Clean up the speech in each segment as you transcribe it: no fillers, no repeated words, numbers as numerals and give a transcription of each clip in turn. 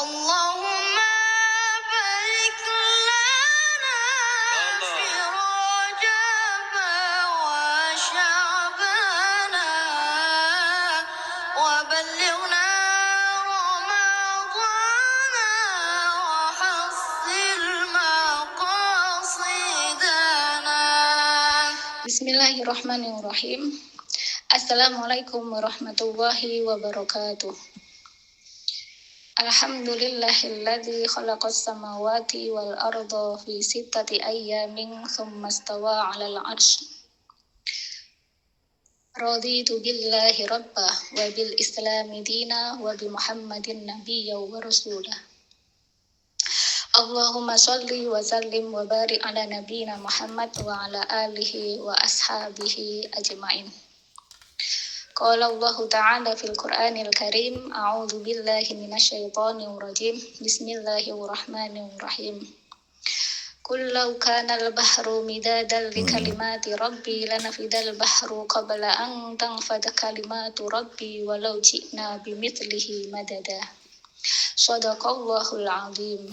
اللهم بارك لنا في رجب وشعبان وبلغنا رمضان وحصل مقاصدنا. Bismillahirrahmanirrahim. Assalamualaikum warahmatullahi wabarakatuh. Alhamdulillahilladzi khalaqas samawati wal arda fi sittati ayyamin tsumma stawa 'alal 'arsy. Raditu billahi rabba wa bil islami dina wa bi Muhammadin nabiyya wa rasulah. Allahumma sholli wa sallim wa barik ala nabiyyina Muhammad wa ala alihi wa ashabihi ajma'in. Qala Allah Ta'ala fil Qur'anil Karim, a'udzu billahi minasyaitonir rajim. Bismillahirrahmanirrahim. Qul law kana al-bahru midadan li kalimati rabbi lanafidal bahru qabla an tanfada kalimatu rabbi walau ji'na bimithlihi madada. Shadaqallahul 'azim.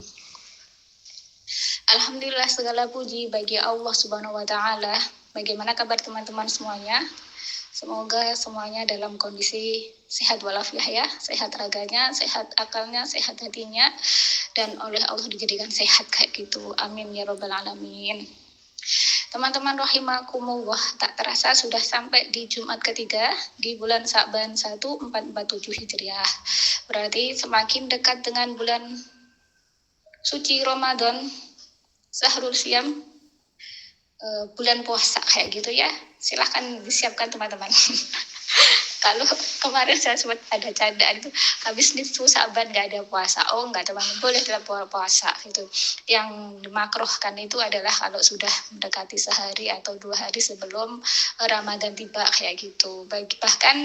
Alhamdulillah, segala puji bagi Allah Subhanahu wa Ta'ala. Bagaimana kabar teman-teman semuanya? Semoga semuanya dalam kondisi sehat walafiat ya, sehat raganya, sehat akalnya, sehat hatinya, dan oleh Allah dijadikan sehat kayak gitu. Amin ya robbal alamin. Teman-teman rahimakumullah, tak terasa sudah sampai di Jumat ketiga di bulan Sa'ban 1447 Hijriah. Berarti semakin dekat dengan bulan suci Ramadan, Sahrul Siyam, bulan puasa kayak gitu ya. Silahkan disiapkan teman-teman. Kalau kemarin saya sempat ada candaan itu habis nisfu Sa'ban nggak ada puasa. Oh nggak teman-teman, boleh dalam puasa gitu. Yang dimakruhkan itu adalah kalau sudah mendekati sehari atau 2 hari sebelum Ramadan tiba kayak gitu. Bahkan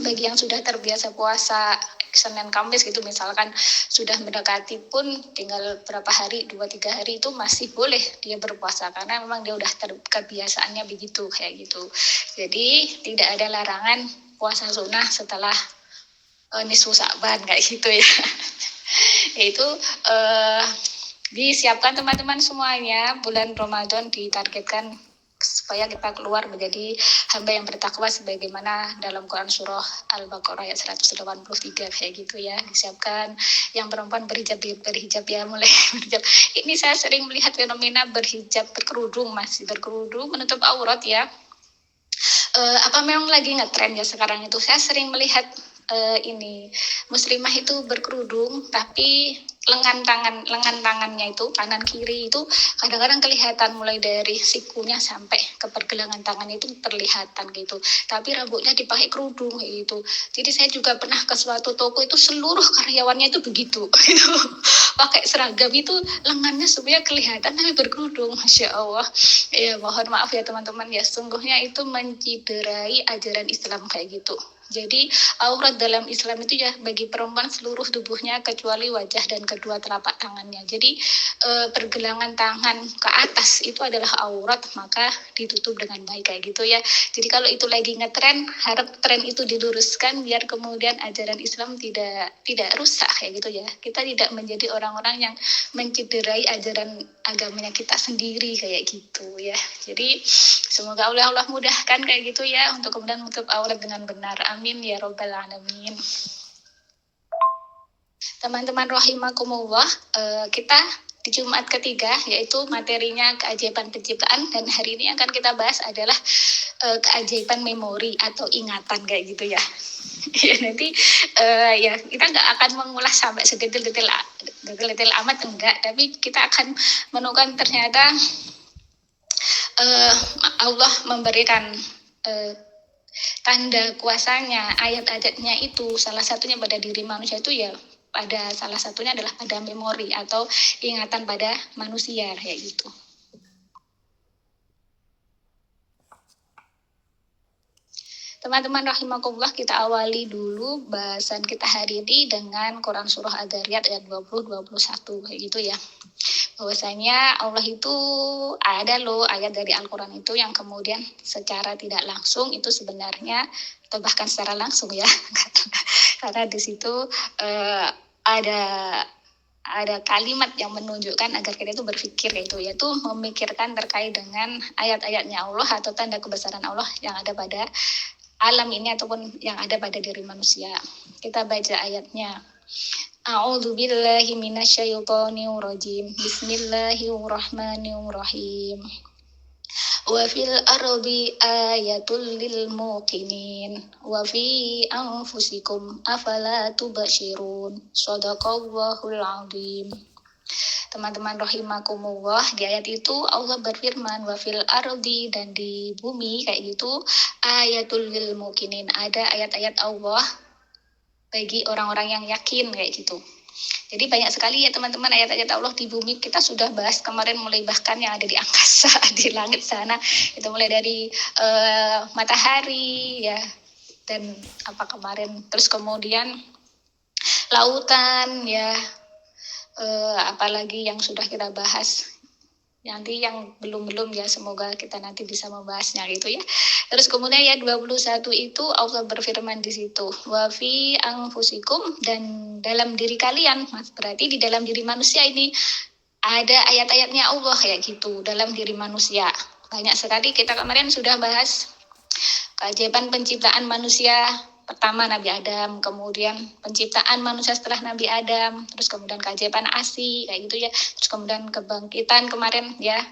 bagi yang sudah terbiasa puasa Senin Kamis gitu, misalkan sudah mendekati pun tinggal berapa hari, 2-3 hari itu masih boleh dia berpuasa karena memang dia udah kebiasaannya begitu kayak gitu. Jadi tidak ada larangan puasa sunnah setelah nisfu Sa'ban kayak gitu ya. Yaitu disiapkan teman-teman semuanya, bulan Ramadan ditargetkan supaya kita keluar menjadi hamba yang bertakwa sebagaimana dalam Quran surah Al-Baqarah ayat 183 kayak gitu ya. Disiapkan yang perempuan berhijab ya, mulai berhijab. Ini saya sering melihat fenomena berhijab berkerudung, masih berkerudung menutup aurat ya. Apa memang lagi ngetren ya sekarang itu? Saya sering melihat ini muslimah itu berkerudung tapi lengan tangannya itu kanan kiri itu kadang-kadang kelihatan mulai dari sikunya sampai ke pergelangan tangan itu terlihatan gitu, tapi rambutnya dipakai kerudung gitu. Jadi saya juga pernah ke suatu toko itu seluruh karyawannya itu begitu itu pakai seragam itu lengannya semuanya kelihatan tapi berkerudung. Masya Allah ya, mohon maaf ya teman-teman ya, sungguhnya itu menciderai ajaran Islam kayak gitu. Jadi aurat dalam Islam itu ya bagi perempuan seluruh tubuhnya kecuali wajah dan kedua telapak tangannya. Jadi pergelangan tangan ke atas itu adalah aurat, maka ditutup dengan baik kayak gitu ya. Jadi kalau itu lagi ngetren, harap tren itu diluruskan biar kemudian ajaran Islam tidak rusak kayak gitu ya. Kita tidak menjadi orang-orang yang menciderai ajaran agamanya kita sendiri kayak gitu ya. Jadi semoga Allah mudahkan kayak gitu ya untuk kemudian menutup aurat dengan benar. Amin ya robbal alamin. Teman-teman rahimakumullah, kita di Jumat ketiga yaitu materinya keajaiban penciptaan, dan hari ini akan kita bahas adalah keajaiban memori atau ingatan kayak gitu ya. Ya nanti ya kita nggak akan mengulas sampai sedetail-detail amat enggak, tapi kita akan menemukan ternyata Allah memberikan tanda kuasanya, ayat-ayatnya itu salah satunya pada diri manusia itu ya, pada salah satunya adalah pada memori atau ingatan pada manusia kayak gitu. Teman-teman rahimakumullah, kita awali dulu bahasan kita hari ini dengan Quran surah Ad-Dzariyat ayat 20-21 kayak gitu ya. Bahwasanya Allah itu ada loh ayat dari Al-Quran itu yang kemudian secara tidak langsung itu sebenarnya, atau bahkan secara langsung ya, karena di situ ada kalimat yang menunjukkan agar kita itu berpikir, yaitu memikirkan terkait dengan ayat-ayatnya Allah atau tanda kebesaran Allah yang ada pada alam ini ataupun yang ada pada diri manusia. Kita baca ayatnya. A'udzu billahi minasyaitonir rajim. Bismillahirrahmanirrahim. Wa fil ardi ayatul lil muqinin wa fi anfusikum afala tubsirun. Shadaqallahul azim. Teman-teman rahimakumullah, di ayat itu Allah berfirman wa fil ardi, dan di bumi kayak gitu, ayatul lil muqinin, ada ayat-ayat Allah bagi orang-orang yang yakin kayak gitu. Jadi banyak sekali ya teman-teman ayat-ayat Allah di bumi. Kita sudah bahas kemarin, mulai bahkan yang ada di angkasa, di langit sana, itu mulai dari matahari ya, dan apa kemarin, terus kemudian lautan ya, apalagi yang sudah kita bahas. Nanti yang belum ya, semoga kita nanti bisa membahasnya gitu ya. Terus kemudian ayat 21 itu Allah berfirman di situ, wa fi anfusikum, dan dalam diri kalian. Berarti di dalam diri manusia ini ada ayat-ayatnya Allah kayak gitu, dalam diri manusia. Banyak sekali, kita kemarin sudah bahas keajaiban penciptaan manusia. Pertama Nabi Adam, kemudian penciptaan manusia setelah Nabi Adam, terus kemudian keajaiban ASI kayak gitu ya, terus kemudian kebangkitan kemarin ya,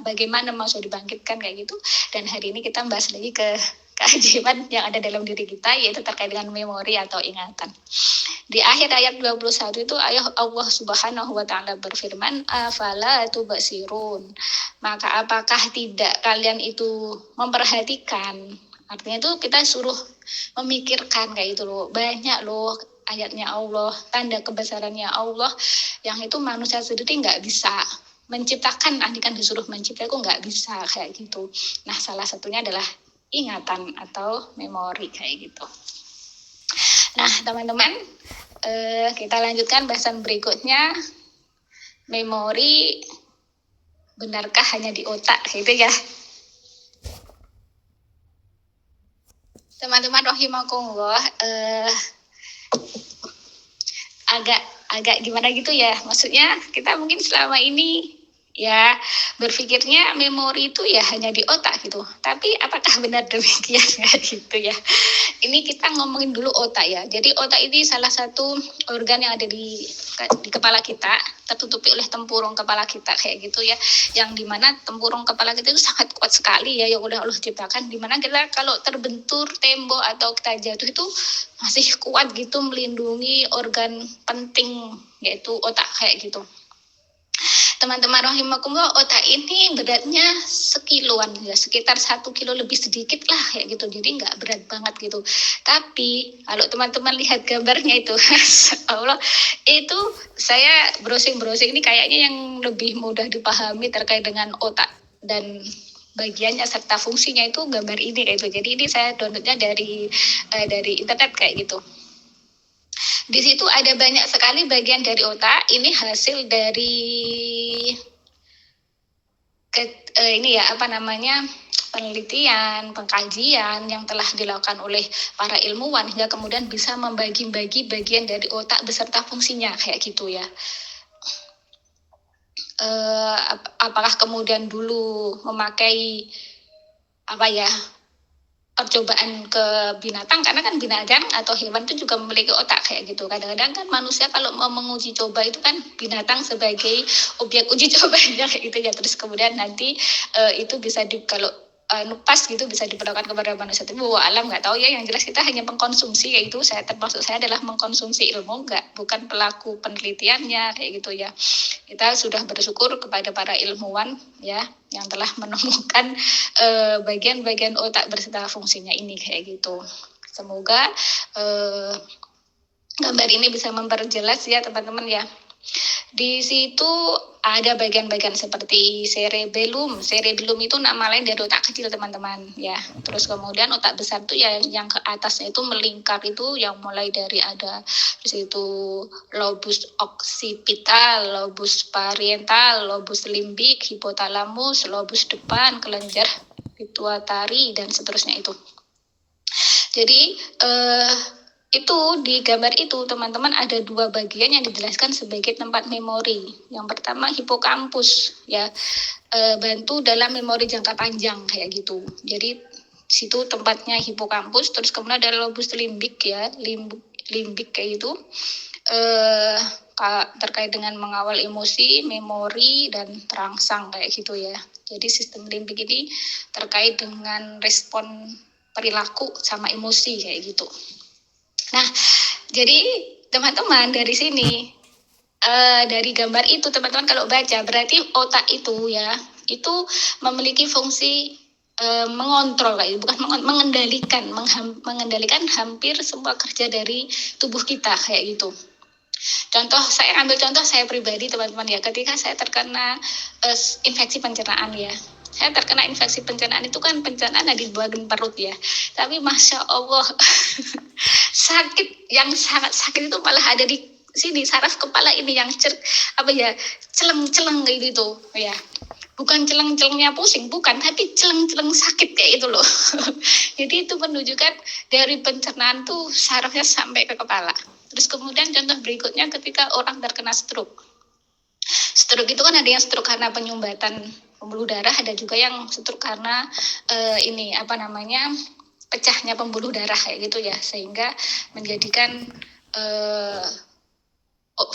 bagaimana manusia dibangkitkan kayak gitu. Dan hari ini kita bahas lagi ke keajaiban yang ada dalam diri kita, yaitu terkait dengan memori atau ingatan. Di akhir ayat 21 itu Allah Subhanahu wa taala berfirman, afala tubsirun, maka apakah tidak kalian itu memperhatikan. Artinya itu kita suruh memikirkan kayak gitu loh. Banyak loh ayatnya Allah, tanda kebesarannya Allah, yang itu manusia sendiri nggak bisa menciptakan. Andikan disuruh mencipta itu nggak bisa kayak gitu. Nah, salah satunya adalah ingatan atau memori kayak gitu. Nah, teman-teman, kita lanjutkan bahasan berikutnya. Memori, benarkah hanya di otak gitu ya? Teman-teman rahimakumullah, agak gimana gitu ya, maksudnya kita mungkin selama ini ya berpikirnya memori itu ya hanya di otak gitu, tapi apakah benar demikian gitu ya? Ini kita ngomongin dulu otak ya. Jadi otak ini salah satu organ yang ada di kepala kita, tertutupi oleh tempurung kepala kita kayak gitu ya, yang dimana tempurung kepala kita itu sangat kuat sekali ya, yang udah Allah ciptakan, dimana kita kalau terbentur tembok atau kita jatuh itu masih kuat gitu melindungi organ penting, yaitu otak kayak gitu. Teman-teman rahimakumullah, otak ini beratnya sekiloan ya, sekitar 1 kilo lebih sedikit lah kayak gitu, jadi nggak berat banget gitu. Tapi kalau teman-teman lihat gambarnya itu, Allah, itu saya browsing ini kayaknya yang lebih mudah dipahami terkait dengan otak dan bagiannya serta fungsinya itu gambar ini kayak gitu. Jadi ini saya downloadnya dari internet kayak gitu. Di situ ada banyak sekali bagian dari otak. Ini hasil dari penelitian, pengkajian yang telah dilakukan oleh para ilmuwan, hingga kemudian bisa membagi-bagi bagian dari otak beserta fungsinya kayak gitu ya. Apakah kemudian dulu memakai percobaan ke binatang, karena kan binatang atau hewan itu juga memiliki otak kayak gitu. Kadang-kadang kan manusia kalau mau menguji coba itu kan binatang sebagai objek uji cobanya kayak gitu ya. Terus kemudian nanti itu bisa kalau pas gitu bisa diperlakukan kepada manusia. Tapi alam nggak tahu ya, yang jelas kita hanya mengkonsumsi, yaitu saya adalah mengkonsumsi ilmu, bukan pelaku penelitiannya kayak gitu ya. Kita sudah bersyukur kepada para ilmuwan ya yang telah menemukan bagian-bagian otak berserta fungsinya ini kayak gitu. Semoga gambar ini bisa memperjelas ya teman-teman ya. Di situ ada bagian-bagian seperti cerebellum. Cerebellum itu nama lain dari otak kecil teman-teman ya. Terus kemudian otak besar itu ya, yang ke atasnya itu melingkar, itu yang mulai dari ada di situ lobus occipital, lobus parietal, lobus limbik, hipotalamus, lobus depan, kelenjar pituitari, dan seterusnya itu. Jadi Itu di gambar itu teman-teman ada dua bagian yang dijelaskan sebagai tempat memori. Yang pertama hipokampus ya, bantu dalam memori jangka panjang kayak gitu. Jadi situ tempatnya hipokampus, terus kemudian ada lobus limbik ya, limbik kayak itu, terkait dengan mengawal emosi, memori, dan terangsang kayak gitu ya. Jadi sistem limbik ini terkait dengan respon perilaku sama emosi kayak gitu. Nah, jadi teman-teman dari sini, dari gambar itu teman-teman kalau baca berarti otak itu ya, itu memiliki fungsi mengontrol, bukan mengendalikan hampir semua kerja dari tubuh kita kayak gitu. Saya ambil contoh saya pribadi teman-teman ya, ketika saya terkena infeksi pencernaan ya. Saya terkena infeksi pencernaan itu kan pencernaan ada di bagian perut ya. Tapi Masya Allah, sakit yang sangat sakit itu malah ada di sini saraf kepala ini yang celeng-celeng gitu ya. Bukan celeng-celengnya pusing, bukan, tapi celeng-celeng sakit kayak itu loh. Jadi itu menunjukkan dari pencernaan tuh sarafnya sampai ke kepala. Terus kemudian contoh berikutnya ketika orang terkena stroke. Stroke itu kan ada yang stroke karena penyumbatan pembuluh darah, ada juga yang stroke karena pecahnya pembuluh darah kayak gitu ya, sehingga menjadikan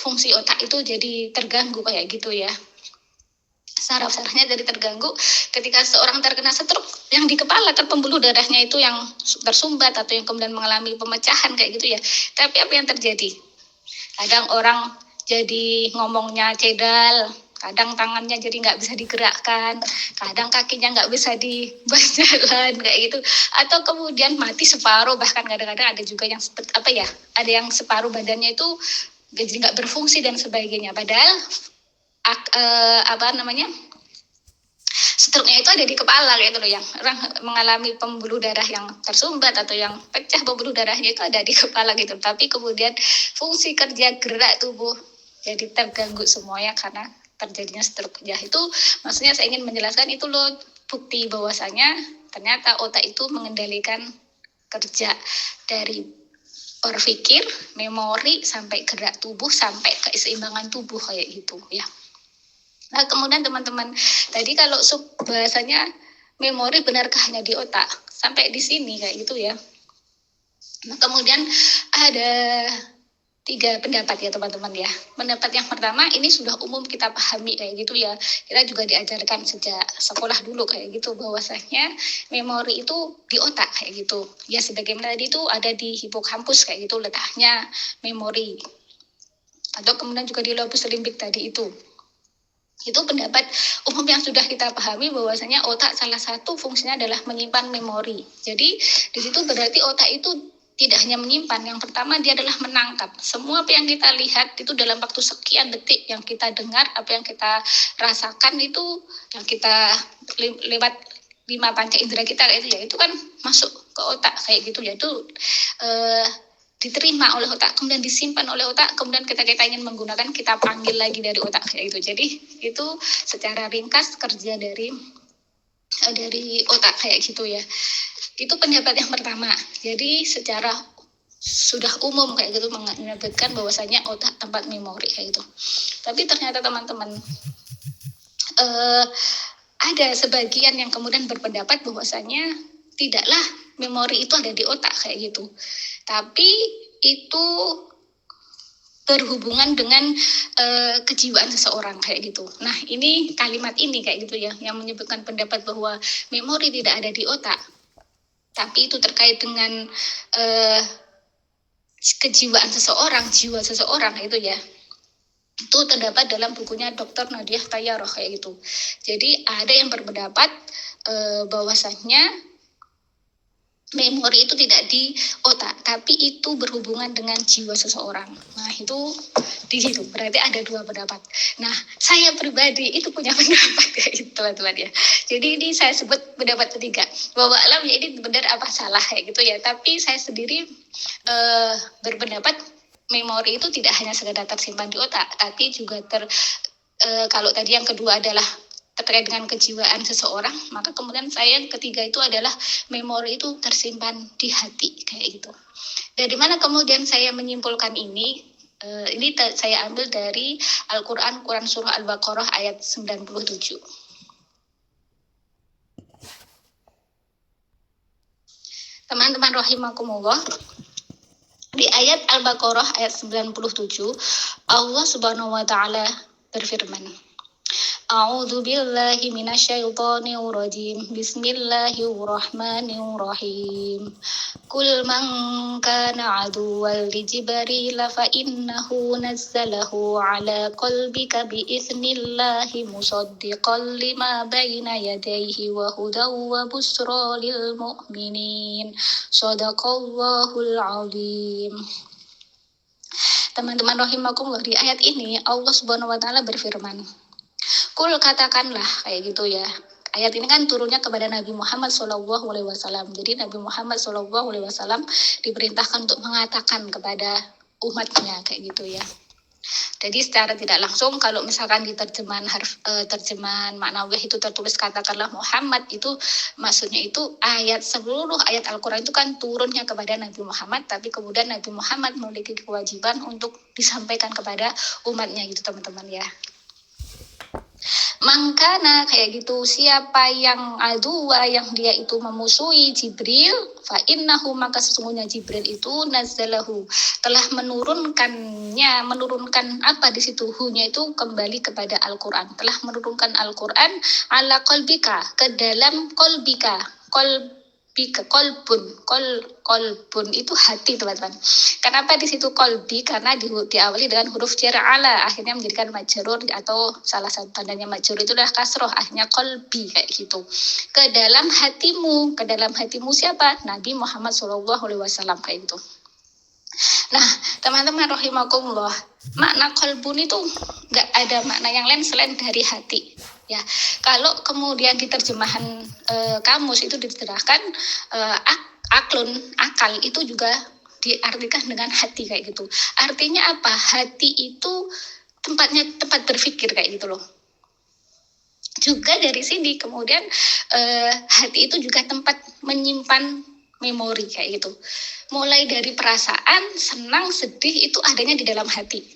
fungsi otak itu jadi terganggu kayak gitu ya. Saraf-sarafnya jadi terganggu ketika seorang terkena stroke yang di kepala kan pembuluh darahnya itu yang tersumbat atau yang kemudian mengalami pemecahan kayak gitu ya. Tapi apa yang terjadi? Kadang orang jadi ngomongnya cedal, kadang tangannya jadi nggak bisa digerakkan, kadang kakinya nggak bisa berjalan kayak gitu, atau kemudian mati separuh, bahkan kadang-kadang ada juga yang ada yang separuh badannya itu jadi nggak berfungsi dan sebagainya. Padahal stroke-nya itu ada di kepala gitu loh, yang orang mengalami pembuluh darah yang tersumbat atau yang pecah pembuluh darahnya itu ada di kepala gitu. Tapi kemudian fungsi kerja gerak tubuh jadi terganggu semuanya karena terjadinya stroke. Ya itu maksudnya saya ingin menjelaskan itu loh, bukti bahwasanya ternyata otak itu mengendalikan kerja dari berpikir, memori, sampai gerak tubuh, sampai keseimbangan tubuh kayak gitu ya. Nah kemudian teman-teman, tadi kalau bahasanya memori benarkah hanya di otak? Sampai di sini kayak gitu ya. Nah kemudian ada 3 pendapat ya teman-teman ya. Pendapat yang pertama ini sudah umum kita pahami kayak gitu ya. Kita juga diajarkan sejak sekolah dulu kayak gitu, bahwasanya memori itu di otak kayak gitu. Ya sebagaimana tadi itu ada di hipokampus kayak gitu letaknya memori. Atau kemudian juga di lobus limbik tadi itu. Itu pendapat umum yang sudah kita pahami, bahwasanya otak salah satu fungsinya adalah menyimpan memori. Jadi di situ berarti otak itu tidak hanya menyimpan, yang pertama dia adalah menangkap. Semua apa yang kita lihat itu dalam waktu sekian detik, yang kita dengar, apa yang kita rasakan itu, yang kita lewat 5 panca indera kita kayak itu ya, itu kan masuk ke otak kayak gitu ya. Itu diterima oleh otak, kemudian disimpan oleh otak, kemudian kita ingin menggunakan, kita panggil lagi dari otak kayak gitu. Jadi itu secara ringkas kerja dari otak kayak gitu ya. Itu pendapat yang pertama. Jadi secara sudah umum kayak gitu menyebutkan bahwasanya otak tempat memori kayak gitu. Tapi ternyata teman-teman, ada sebagian yang kemudian berpendapat bahwasanya tidaklah memori itu ada di otak kayak gitu, tapi itu berhubungan dengan kejiwaan seseorang kayak gitu. Nah ini kalimat ini kayak gitu ya, yang menyebutkan pendapat bahwa memori tidak ada di otak, tapi itu terkait dengan kejiwaan seseorang, jiwa seseorang itu ya. Itu terdapat dalam bukunya Dr. Nadia Tayyaroh kayak gitu. Jadi ada yang berpendapat bahwasanya memori itu tidak di otak, tapi itu berhubungan dengan jiwa seseorang. Nah itu di situ berarti ada 2 pendapat. Nah saya pribadi itu punya pendapat kayak gitu teman-teman ya. Jadi ini saya sebut pendapat ketiga, bahwa alam ya ini benar apa salah kayak gitu ya. Tapi saya sendiri berpendapat memori itu tidak hanya sekedar tersimpan di otak, tapi juga kalau tadi yang kedua adalah terkait dengan kejiwaan seseorang, maka kemudian saya yang ketiga itu adalah memori itu tersimpan di hati kayak gitu. Dari mana kemudian saya menyimpulkan ini? Saya ambil dari Al-Quran, Quran Surah Al-Baqarah ayat 97. Teman-teman rahimakumullah, di ayat Al-Baqarah ayat 97, Allah Subhanahu wa taala berfirman, A'udzu billahi minasyaitonir rajim. Bismillahirrahmanirrahim. Qul man kana aduwwan li Jibril fa innahu nazzalahu ala qalbika bi idznillah musaddiqan lima baina yadayhi wa hudaw wa bushra lil mu'minin. Shadaqallahul azim. Teman-teman rahimakumullah, di ayat ini Allah Subhanahu wa taala berfirman, Kul katakanlah kayak gitu ya. Ayat ini kan turunnya kepada Nabi Muhammad SAW. Jadi Nabi Muhammad SAW diperintahkan untuk mengatakan kepada umatnya kayak gitu ya. Jadi secara tidak langsung kalau misalkan di terjemahan maknawiyah itu tertulis katakanlah Muhammad, itu maksudnya itu seluruh ayat Al-Quran itu kan turunnya kepada Nabi Muhammad, tapi kemudian Nabi Muhammad memiliki kewajiban untuk disampaikan kepada umatnya gitu teman-teman ya. Mangkana kayak gitu, siapa yang adua yang dia itu memusuhi Jibril, fa innahu maka sesungguhnya Jibril itu nazzalahu telah menurunkan apa di situ, hunya itu kembali kepada Al-Quran, telah menurunkan Al-Quran ala qalbika ke dalam qalbika, kolbun itu hati teman-teman. Kenapa di situ kolbi? Karena diawali dengan huruf jar ala, akhirnya menjadikan majrur, atau salah satu tandanya majrur itu adalah kasroh, akhirnya kolbi kayak gitu. Ke dalam hatimu siapa? Nabi Muhammad SAW kayak gitu. Nah, teman-teman rahimakumullah, makna kolbun itu nggak ada makna yang lain selain dari hati. Ya, kalau kemudian di terjemahan kamus itu diterangkan akal itu juga diartikan dengan hati kayak gitu. Artinya apa? Hati itu tempat berpikir kayak gitu loh. Juga dari sini kemudian hati itu juga tempat menyimpan memori kayak gitu. Mulai dari perasaan, senang, sedih itu adanya di dalam hati.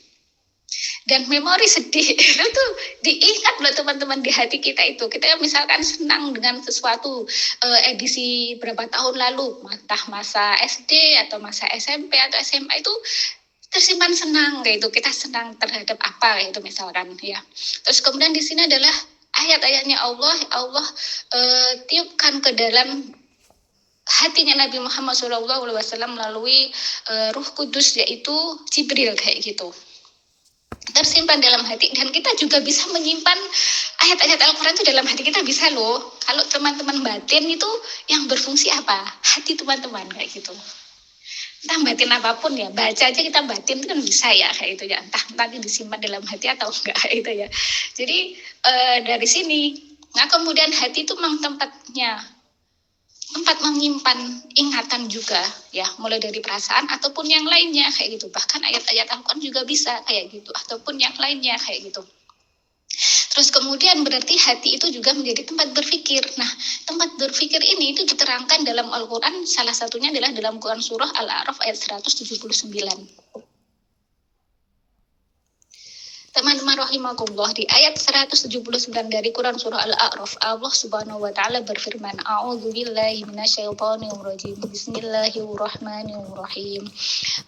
Dan memori sedih itu tuh diingat loh teman-teman di hati kita itu. Kita misalkan senang dengan sesuatu edisi berapa tahun lalu, entah masa SD atau masa SMP atau SMA, itu tersimpan senang kayak itu. Kita senang terhadap apa kayak itu misalkan ya. Terus kemudian di sini adalah ayat-ayatnya Allah tiupkan ke dalam hatinya Nabi Muhammad SAW melalui Ruh Kudus, yaitu Jibril kayak gitu. Tersimpan dalam hati, dan kita juga bisa menyimpan ayat-ayat Al-Quran itu dalam hati kita, bisa loh. Kalau teman-teman batin itu yang berfungsi apa? Hati teman-teman kayak gitu. Entah batin apapun ya, baca aja kita batin itu kan bisa ya kayak gitu ya. Entah nanti disimpan dalam hati atau enggak kayak gitu ya. Jadi dari sini, nah kemudian hati itu memang tempat menyimpan ingatan juga ya, mulai dari perasaan ataupun yang lainnya kayak gitu. Bahkan ayat-ayat Al-Quran juga bisa kayak gitu, ataupun yang lainnya kayak gitu. Terus kemudian berarti hati itu juga menjadi tempat berpikir. Nah, tempat berpikir ini itu diterangkan dalam Al-Quran, salah satunya adalah dalam Quran Surah Al-A'raf ayat 179. Teman-teman rahimakumullah, di ayat 179 dari Quran Surah Al-A'raf, Allah Subhanahu wa taala berfirman, A'udzu billahi minasyaitonir rajim. Bismillahirrahmanirrahim.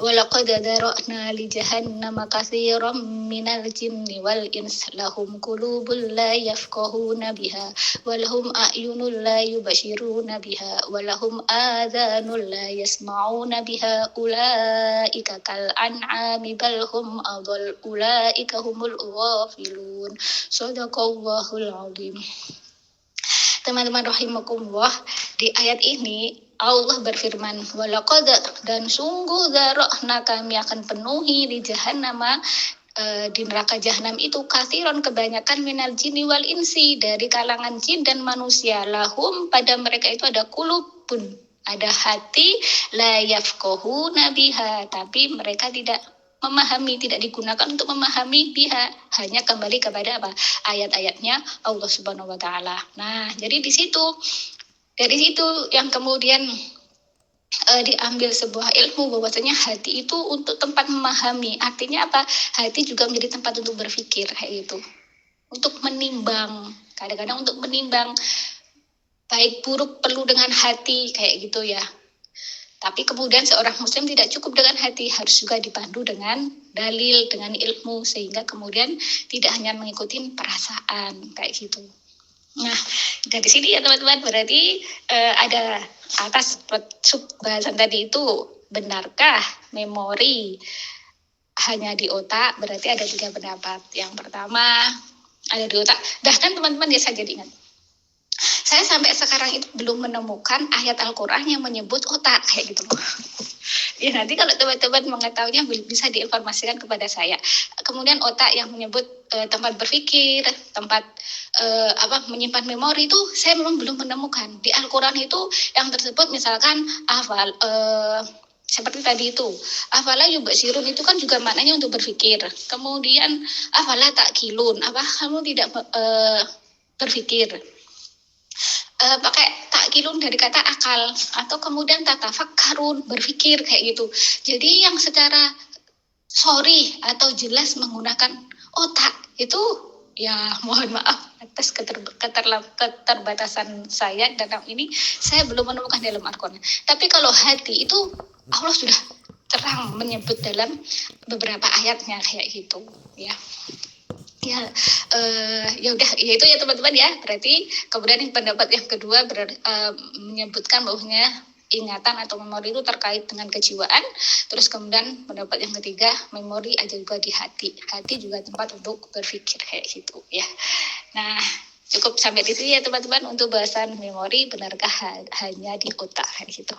Wa laqad dara'na li jahannama katsiran minal jinni wal ins lahum qulubun la yafqahuna biha wa lahum a'yunun la yubashiruna biha wa lahum adhanun la yasma'una biha ulaika kal an'ami bal hum adall ulaika humul ghafilun. Shadaqallahul azim. Teman-teman rahimakumullah, di ayat ini Allah berfirman, walaqad, dan sungguh zara'na, kami akan penuhi di jahannama, di neraka jahanam itu, kathiron, kebanyakan, minal jinni wal insi, dari kalangan jin dan manusia, lahum, pada mereka itu ada qulubun, ada hati, la yafqahuna biha, tapi mereka tidak memahami, tidak digunakan untuk memahami biha, hanya kembali kepada apa? Ayat-ayatnya Allah Subhanahu wa taala. Nah, jadi dari situ yang kemudian diambil sebuah ilmu bahwasanya hati itu untuk tempat memahami. Artinya apa? Hati juga menjadi tempat untuk berpikir kayak gitu. Untuk menimbang, kadang-kadang untuk menimbang baik buruk perlu dengan hati kayak gitu ya. Tapi kemudian seorang muslim tidak cukup dengan hati, harus juga dipandu dengan dalil, dengan ilmu, sehingga kemudian tidak hanya mengikuti perasaan kayak gitu. Nah, dari sini ya teman-teman, berarti ada atas sub bahasan tadi itu, benarkah memori hanya di otak? Berarti ada 3 pendapat. Yang pertama, ada di otak. Bahkan teman-teman ya, saya jadi ingat, saya sampai sekarang itu belum menemukan ayat Al-Quran yang menyebut otak kayak gitu. Ya nanti kalau teman-teman mengetahuinya bisa diinformasikan kepada saya. Kemudian otak yang menyebut tempat berpikir, tempat menyimpan memori itu saya memang belum menemukan. Di Al-Quran itu yang tersebut misalkan seperti tadi itu, afala yubasirun itu kan juga maknanya untuk berpikir. Kemudian afala takilun, apa kamu tidak berpikir? Pakai takkilun dari kata akal, atau kemudian tatafakkarun, berpikir kayak gitu. Jadi yang secara sorry atau jelas menggunakan otak itu ya mohon maaf atas keterbatasan saya dalam ini, saya belum menemukan dalam Al-Quran. Tapi kalau hati itu Allah sudah terang menyebut dalam beberapa ayatnya kayak gitu ya. Ya, ya udah, ya itu ya teman-teman ya. Berarti kemudian yang pendapat yang kedua menyebutkan bahwasanya ingatan atau memori itu terkait dengan kejiwaan. Terus kemudian pendapat yang ketiga, memori aja juga di hati. Hati juga tempat untuk berpikir kayak gitu ya. Nah, cukup sampai di sini ya teman-teman untuk bahasan memori, benarkah hanya di otak kayak gitu.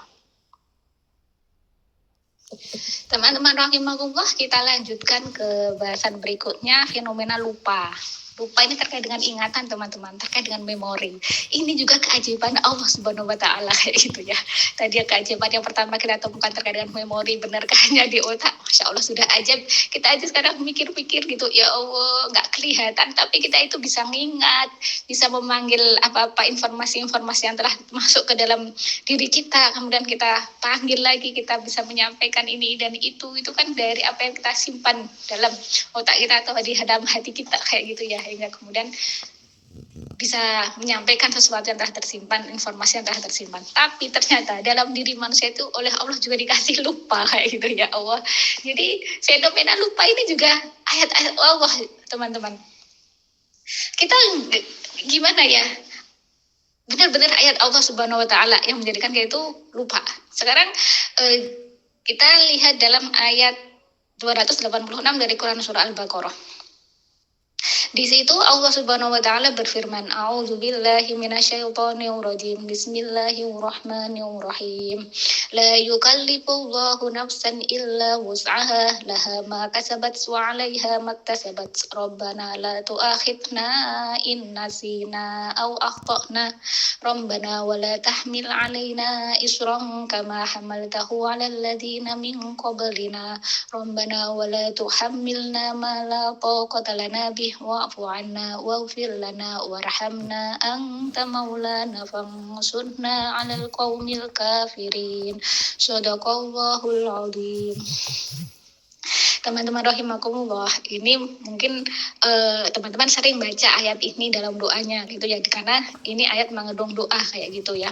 Teman-teman rahimakumullah, kita lanjutkan ke bahasan berikutnya, fenomena lupa. Lupa ini terkait dengan ingatan teman-teman, terkait dengan memori. Ini juga keajaiban Allah Subhanahu wa taala kayak gitu ya. Tadi keajaiban yang pertama kita temukan terkait dengan memori, benarkah hanya di otak? Masya Allah sudah ajaib. Kita aja sekarang mikir-pikir gitu, ya Allah nggak kelihatan, tapi kita itu bisa mengingat, bisa memanggil apa-apa informasi-informasi yang telah masuk ke dalam diri kita, kemudian kita panggil lagi, kita bisa menyampaikan ini dan itu kan dari apa yang kita simpan dalam otak kita atau di dalam hati kita kayak gitu ya, hingga kemudian bisa menyampaikan sesuatu yang telah tersimpan, informasi yang telah tersimpan. Tapi ternyata dalam diri manusia itu oleh Allah juga dikasih lupa kayak gitu ya Allah. Jadi fenomena lupa ini juga ayat-ayat Allah teman-teman. Kita gimana ya? Benar-benar ayat Allah Subhanahu wa taala yang menjadikan kita itu lupa. Sekarang kita lihat dalam ayat 286 dari Quran surah Al-Baqarah. Di situ Allah Subhanahu wa taala berfirman, "A'udzubillahi minasyaitonirrajim. Bismillahirrahmanirrahim. La yukallifullahu nafsan illa wus'aha, laha ma kasabat wa 'alaiha maktasabat. Rabbana la tu'akhidna in nasina aw akhtana. Rabbana wa la tahmil 'alaina isran kama hamaltahu 'alal ladzina min qablina. Rabbana wa la tuhammilna ma la taqata lana bih wa'fu 'anna waghfir lana warhamna anta maulana fansurna 'alal qaumil kafirin." Shadaqallahul 'azim. Teman-teman rahimakumullah, ini mungkin teman-teman sering baca ayat ini dalam doanya gitu ya, karena ini ayat mengandung doa kayak gitu ya.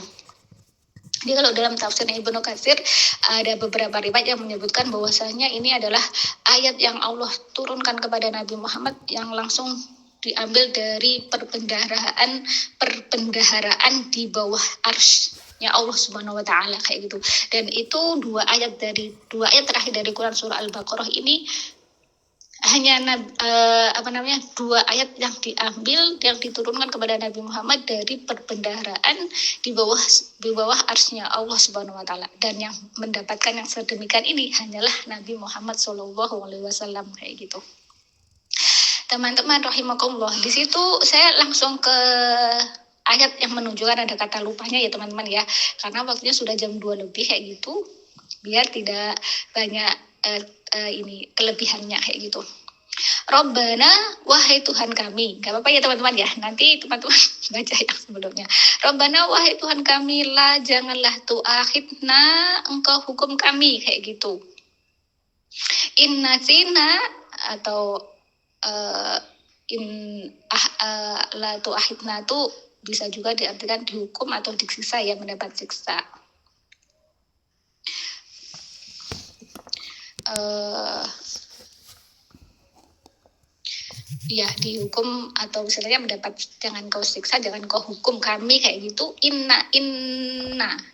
Jadi kalau dalam tafsir Ibnu Katsir ada beberapa riwayat yang menyebutkan bahwasanya ini adalah ayat yang Allah turunkan kepada Nabi Muhammad yang langsung diambil dari perbendaharaan di bawah arsy-nya Allah Subhanahu wa taala kayak gitu. Dan itu dua ayat terakhir dari Quran surah Al-Baqarah ini hanya dua ayat yang diambil, yang diturunkan kepada Nabi Muhammad dari perbendaharaan di bawah arsy-nya Allah Subhanahu wa taala, dan yang mendapatkan yang sedemikian ini hanyalah Nabi Muhammad SAW kayak gitu. Teman-teman rahimakumullah, di situ saya langsung ke ayat yang menunjukkan ada kata lupanya ya teman-teman ya, karena waktunya sudah jam 2 lebih kayak gitu, biar tidak banyak ini kelebihannya kayak gitu. Robbana, wahai Tuhan kami. Gak apa-apa ya teman-teman ya. Nanti teman-teman baca yang sebelumnya. Robbana, wahai Tuhan kami, la janganlah tu'akhidna, engkau hukum kami kayak gitu. Inna zina atau la tu'akhidna itu bisa juga diartikan dihukum atau disiksa ya, mendapat siksa. Ya dihukum atau misalnya mendapat, jangan kau siksa, jangan kau hukum kami kayak gitu. Inna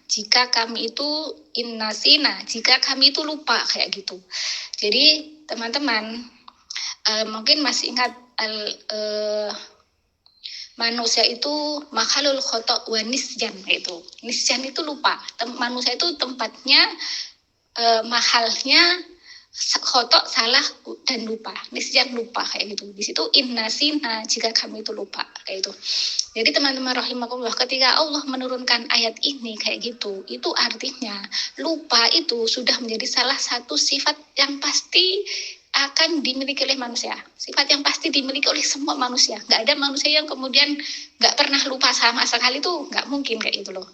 jika kami itu, inna sina jika kami itu lupa kayak gitu. Jadi teman-teman mungkin masih ingat manusia itu makhlul khotok wa nisyan, itu nisyan itu lupa. Manusia itu tempatnya mahalnya khotok salah dan lupa, nisyan lupa kayak gitu. Di situ inna sina jika kami itu lupa kayak itu. Jadi teman-teman rahimakumullah, ketika Allah menurunkan ayat ini kayak gitu, itu artinya lupa itu sudah menjadi salah satu sifat yang pasti akan dimiliki oleh manusia. Sifat yang pasti dimiliki oleh semua manusia. Nggak ada manusia yang kemudian nggak pernah lupa sama sekali, itu nggak mungkin kayak gitu loh.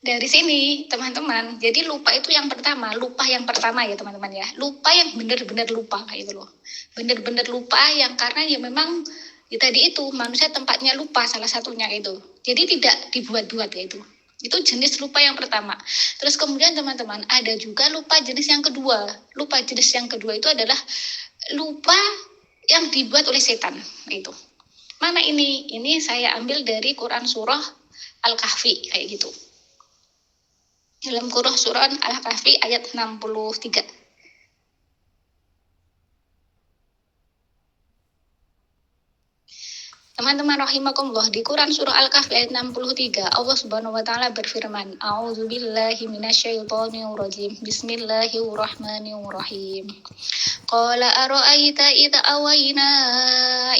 Dari sini teman-teman, jadi lupa itu yang pertama, lupa yang pertama ya teman-teman ya, lupa yang benar-benar lupa kayak itu loh, benar-benar lupa yang karena ya memang ya tadi itu manusia tempatnya lupa salah satunya itu, jadi tidak dibuat-buat ya itu jenis lupa yang pertama. Terus kemudian teman-teman ada juga lupa jenis yang kedua. Lupa jenis yang kedua itu adalah lupa yang dibuat oleh setan itu. Mana ini? Ini saya ambil dari Quran surah Al-Kahfi kayak gitu. Dalam Quran surah Al-Kahfi ayat 63. Teman-teman rahimakumullah, di Quran surah Al-Kahfi ayat 63, Allah Subhanahu wa taala berfirman, A'udzubillahi minasyaitonir rajim. Bismillahirrahmanirrahim. Qala ara'aita idza awayna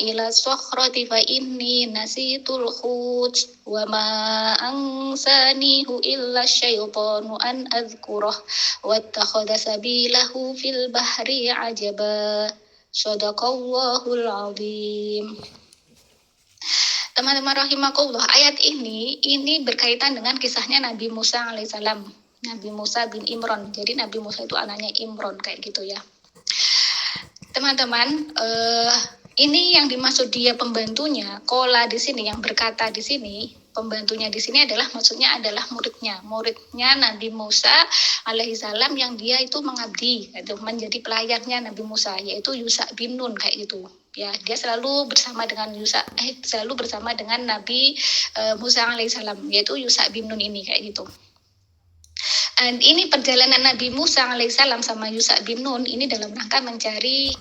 ila sakhrati fa inni nasitul khut wa ma ansanihu illa syaitanu an adzkurah wattakhadha sabilahu fil bahri ajaba. Shadaqallahul azim. Teman-teman rahimakumullah, ayat ini berkaitan dengan kisahnya Nabi Musa alaihissalam. Nabi Musa bin Imran. Jadi Nabi Musa itu anaknya Imran kayak gitu ya. Teman-teman, ini yang dimaksud dia pembantunya. Kola di sini yang berkata di sini, pembantunya di sini adalah maksudnya adalah muridnya Nabi Musa alaihissalam yang dia itu mengabdi, itu menjadi pelayannya Nabi Musa, yaitu Yusha bin Nun kayak gitu. Ya, dia selalu bersama dengan Nabi Musa alaihissalam, yaitu Yusha bin Nun ini kayak gitu. Dan ini perjalanan Nabi Musa alaihissalam sama Yusha bin Nun ini dalam rangka mencari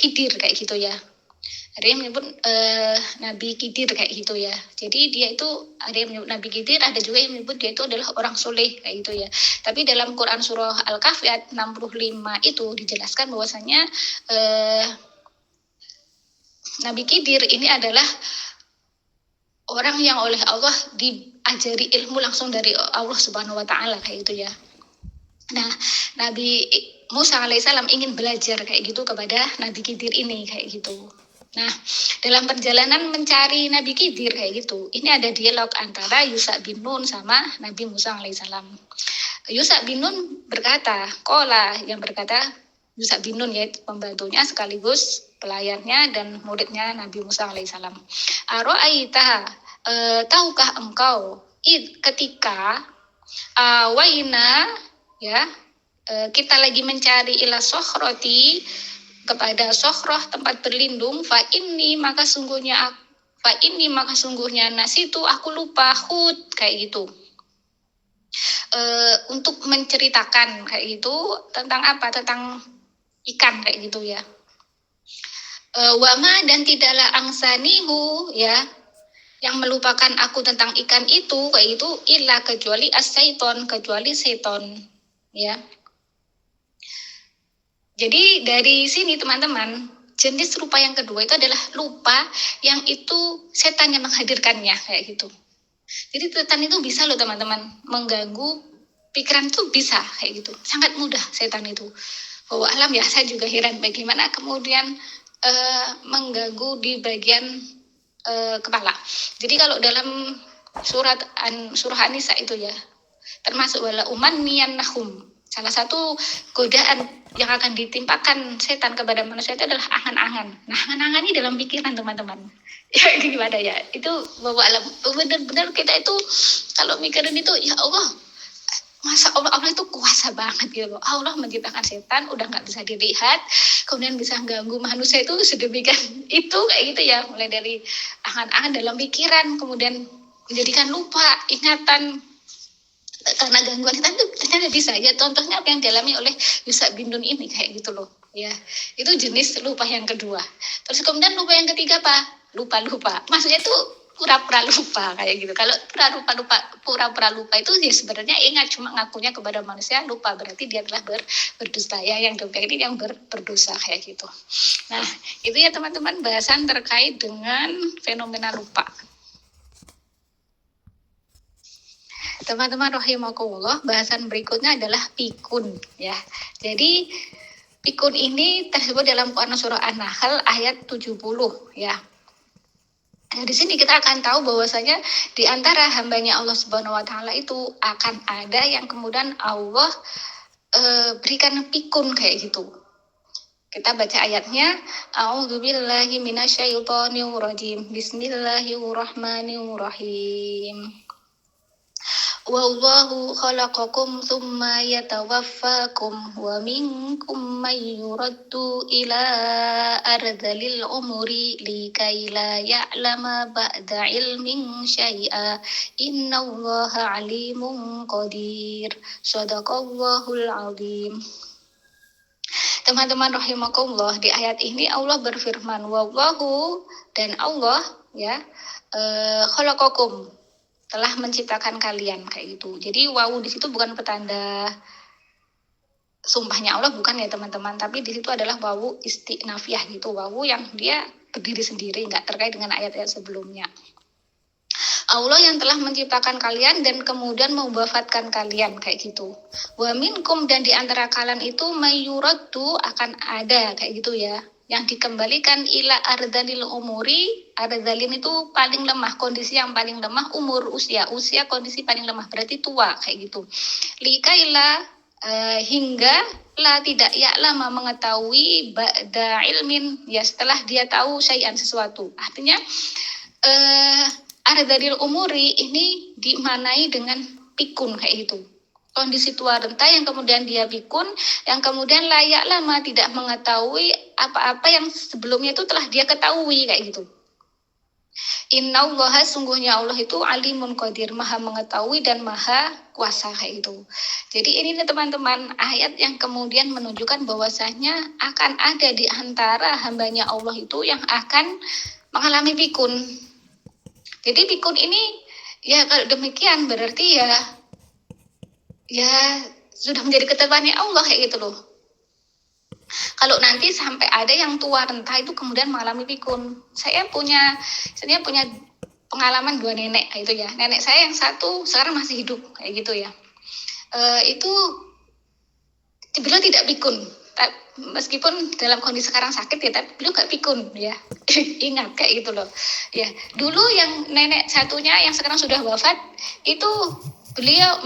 Khidir kayak gitu ya. Ada yang menyebut Nabi Khidir kayak gitu ya. Jadi dia itu ada yang menyebut Nabi Khidir, ada juga yang menyebut dia itu adalah orang soleh kayak gitu ya. Tapi dalam Quran surah Al-Kahfi ayat 65 itu dijelaskan bahwasanya Nabi Khidir ini adalah orang yang oleh Allah diajari ilmu langsung dari Allah Subhanahu wa taala kayak gitu ya. Nah, Nabi Musa alaihissalam ingin belajar kayak gitu kepada Nabi Khidir ini kayak gitu. Nah, dalam perjalanan mencari Nabi Khidir kayak gitu, ini ada dialog antara Yusha bin Nun sama Nabi Musa alaihissalam. Yusha bin Nun berkata, Kola yang berkata Yusha bin Nun yaitu pembantunya sekaligus pelayannya dan muridnya Nabi Musa alaihissalam. Aro'aita, tahukah engkau ketika waina ya kita lagi mencari ila sokhroti kepada sokhroh tempat berlindung, fa ini maka sungguhnya nasi itu aku lupa hud kayak gitu. Untuk menceritakan kayak gitu tentang apa, tentang ikan kayak gitu ya. Wama dan tidaklah angsanihu ya, yang melupakan aku tentang ikan itu kayak itu illa kecuali as-syaiton, kecuali seton ya. Jadi dari sini teman-teman, jenis lupa yang kedua itu adalah lupa yang itu setan yang menghadirkannya kayak gitu. Jadi setan itu bisa loh teman-teman mengganggu pikiran tuh bisa kayak gitu, sangat mudah setan itu. Bahwa alam ya, saya juga heran bagaimana kemudian mengganggu di bagian kepala. Jadi kalau dalam surah An-Nisa itu ya, termasuk wala umanniyannahum, salah satu godaan yang akan ditimpakan setan kepada manusia itu adalah angan-angan. Nah, angan-angan ini dalam pikiran teman-teman. Ya gimana ya? Itu bahwa alam benar-benar kita itu kalau mikirin itu, ya Allah, masa Allah itu kuasa banget gitu loh. Allah menciptakan setan udah nggak bisa dilihat, kemudian bisa ganggu manusia itu sedemikian itu kayak gitu ya, mulai dari angan-angan dalam pikiran, kemudian menjadikan lupa ingatan karena gangguan setan itu ternyata bisa ya. Contohnya apa yang dialami oleh Yusa bin Nun ini kayak gitu loh ya. Itu jenis lupa yang kedua. Terus kemudian lupa yang ketiga apa? Lupa maksudnya itu pura-pura lupa kayak gitu. Kalau pura-pura lupa itu ya sebenarnya ingat, cuma ngakunya kepada manusia lupa, berarti dia telah berdusta ya, yang demikian ini yang berdosa kayak gitu. Nah, itu ya teman-teman bahasan terkait dengan fenomena lupa. Teman-teman rahimakumullah, bahasan berikutnya adalah pikun ya. Jadi pikun ini tersebut dalam Quran surah An-Nahl ayat 70 ya. Nah, di sini kita akan tahu bahwasanya di antara hambanya Allah Subhanahu wa taala itu akan ada yang kemudian Allah berikan pikun kayak gitu. Kita baca ayatnya, A'udzubillahi minasyaitonirrajim. Bismillahirrahmanirrahim. Wallahu khalaqakum thumma yatawaffakum wa minkum man yuraddu ila ardhalil umuri likai la ya'lama ba'da ilmin syai'a innallaha alimun qadir. Shadaqallahul azim. Teman-teman rahimakumullah, di ayat ini Allah berfirman, wallahu, dan Allah ya, khalaqakum, telah menciptakan kalian kayak gitu. Jadi wawu di situ bukan petanda sumpahnya Allah, bukan ya teman-teman, tapi di situ adalah wawu istinafiyah gitu, wawu yang dia berdiri sendiri, nggak terkait dengan ayat-ayat sebelumnya. Allah yang telah menciptakan kalian dan kemudian mewafatkan kalian kayak gitu. Wa minkum, dan di antara kalian itu mayuraddu, akan ada kayak gitu ya, yang dikembalikan ila ardalil umuri. Ardalin itu paling lemah, kondisi yang paling lemah, umur usia kondisi paling lemah, berarti tua kayak gitu. Likaila, hingga la tidak ya lama mengetahui ba'da ilmin, ya setelah dia tahu syai'an sesuatu. Artinya ardalil umuri ini dimanai dengan pikun kayak gitu. Kondisi tua renta yang kemudian dia pikun, yang kemudian layak lama tidak mengetahui apa-apa yang sebelumnya itu telah dia ketahui kayak gitu. Innallaha, sungguhnya Allah itu alimun qadir, maha mengetahui dan maha kuasa kayak gitu. Jadi ini nih teman-teman, ayat yang kemudian menunjukkan bahwasanya akan ada di antara hambanya Allah itu yang akan mengalami pikun. Jadi pikun ini ya kalau demikian berarti ya sudah menjadi ketetapannya Allah kayak gitu loh. Kalau nanti sampai ada yang tua renta itu kemudian mengalami pikun, saya punya pengalaman 2 nenek itu ya. Nenek saya yang satu sekarang masih hidup kayak gitu ya. Itu beliau tidak pikun, meskipun dalam kondisi sekarang sakit ya, tapi beliau gak pikun ya. Ingat kayak gitu loh ya. Dulu yang nenek satunya yang sekarang sudah wafat itu beliau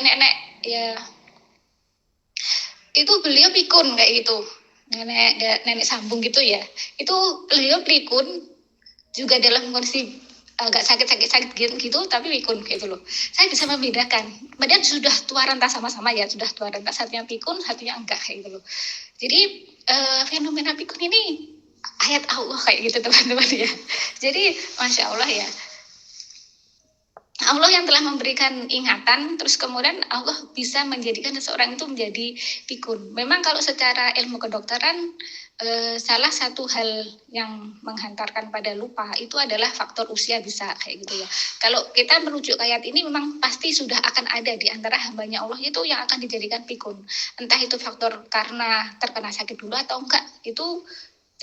nenek ya, itu beliau pikun kayak gitu, nenek sambung gitu ya. Itu beliau pikun juga dalam kondisi agak sakit gitu, tapi pikun gitu loh. Saya bisa membedakan, padahal sudah tua renta sama-sama ya, sudah tua renta, satunya pikun satunya enggak kayak gitu loh. Jadi fenomena pikun ini ayat Allah kayak gitu teman-teman ya. Jadi Masya Allah ya, Allah yang telah memberikan ingatan, terus kemudian Allah bisa menjadikan seseorang itu menjadi pikun. Memang kalau secara ilmu kedokteran, salah satu hal yang menghantarkan pada lupa itu adalah faktor usia, bisa kayak gitu ya. Kalau kita merujuk ayat ini, memang pasti sudah akan ada di antara hambanya Allah itu yang akan dijadikan pikun. Entah itu faktor karena terkena sakit dulu atau enggak, itu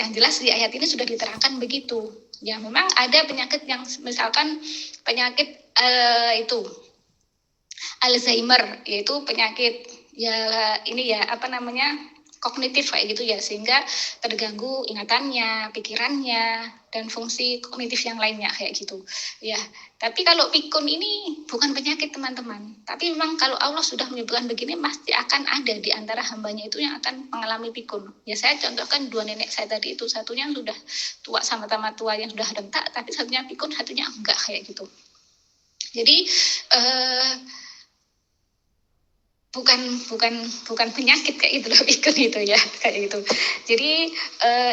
yang jelas di ayat ini sudah diterangkan begitu. Ya memang ada penyakit yang misalkan penyakit itu Alzheimer, yaitu penyakit ya ini ya apa namanya kognitif kayak gitu ya, sehingga terganggu ingatannya, pikirannya, dan fungsi kognitif yang lainnya kayak gitu ya. Tapi kalau pikun ini bukan penyakit teman-teman, tapi memang kalau Allah sudah menyebutkan begini pasti akan ada di antara hambanya itu yang akan mengalami pikun ya. Saya contohkan dua nenek saya tadi itu, satunya sudah tua sama-sama tua yang sudah rentak, tapi satunya pikun, satunya enggak kayak gitu. Jadi bukan penyakit kayak gitu loh pikun itu ya kayak gitu. Jadi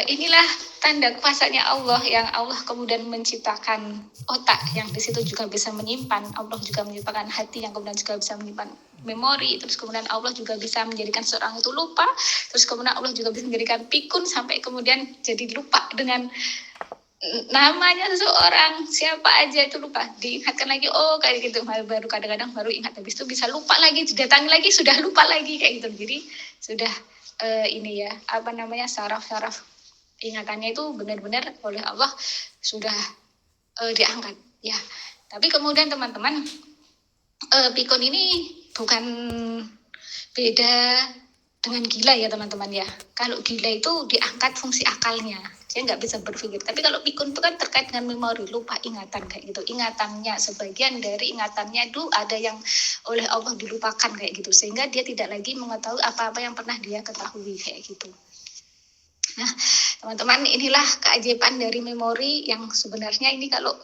inilah tanda kuasanya Allah, yang Allah kemudian menciptakan otak yang di situ juga bisa menyimpan, Allah juga menciptakan hati yang kemudian juga bisa menyimpan memori, terus kemudian Allah juga bisa menjadikan seorang itu lupa, terus kemudian Allah juga bisa menjadikan pikun sampai kemudian jadi lupa dengan namanya seseorang, siapa aja itu lupa, diingatkan lagi oh kayak gitu, baru kadang-kadang baru ingat, habis itu bisa lupa lagi, didatangi lagi sudah lupa lagi kayak gitu. Jadi sudah ini ya apa namanya saraf-saraf ingatannya itu benar-benar oleh Allah sudah diangkat ya. Tapi kemudian teman-teman, pikun ini bukan beda dengan gila ya teman-teman ya. Kalau gila itu diangkat fungsi akalnya, dia nggak bisa berpikir. Tapi kalau pikun itu kan terkait dengan memori, lupa ingatan kayak gitu. Ingatannya, sebagian dari ingatannya itu ada yang oleh Allah dilupakan kayak gitu, sehingga dia tidak lagi mengetahui apa-apa yang pernah dia ketahui kayak gitu. Nah teman-teman, inilah keajaiban dari memori yang sebenarnya ini kalau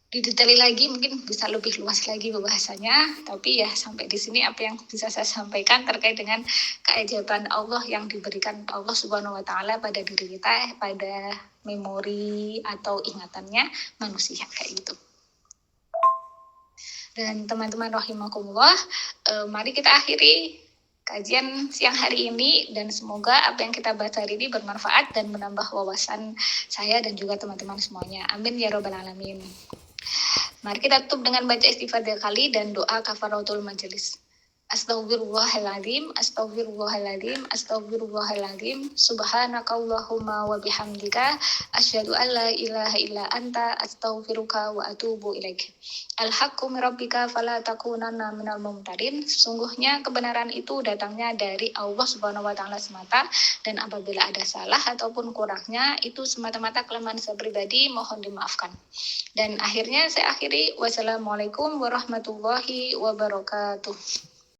didetaili lagi mungkin bisa lebih luas lagi pembahasannya, tapi ya sampai di sini apa yang bisa saya sampaikan terkait dengan keajaiban Allah yang diberikan Allah Subhanahu wa taala pada diri kita, pada memori atau ingatannya manusia kayak gitu. Dan teman-teman rahimakumullah, mari kita akhiri kajian siang hari ini, dan semoga apa yang kita bahas hari ini bermanfaat dan menambah wawasan saya dan juga teman-teman semuanya. Amin ya robbal alamin. Mari kita tutup dengan baca istighfar 3 kali dan doa kafaratul majelis. Astaghfirullahaladzim, astaghfirullahaladzim, astaghfirullahaladzim. Subhanakallahumma wa bihamdika asyhadu an la ilaha illa anta astaghfiruka wa atubu ilaik. Al-haqqu min rabbika fala takunanna minal mumtarin. Sesungguhnya kebenaran itu datangnya dari Allah Subhanahu wa taala semata, dan apabila ada salah ataupun kurangnya itu semata-mata kelemahan saya pribadi, mohon dimaafkan. Dan akhirnya saya akhiri, wassalamualaikum warahmatullahi wabarakatuh.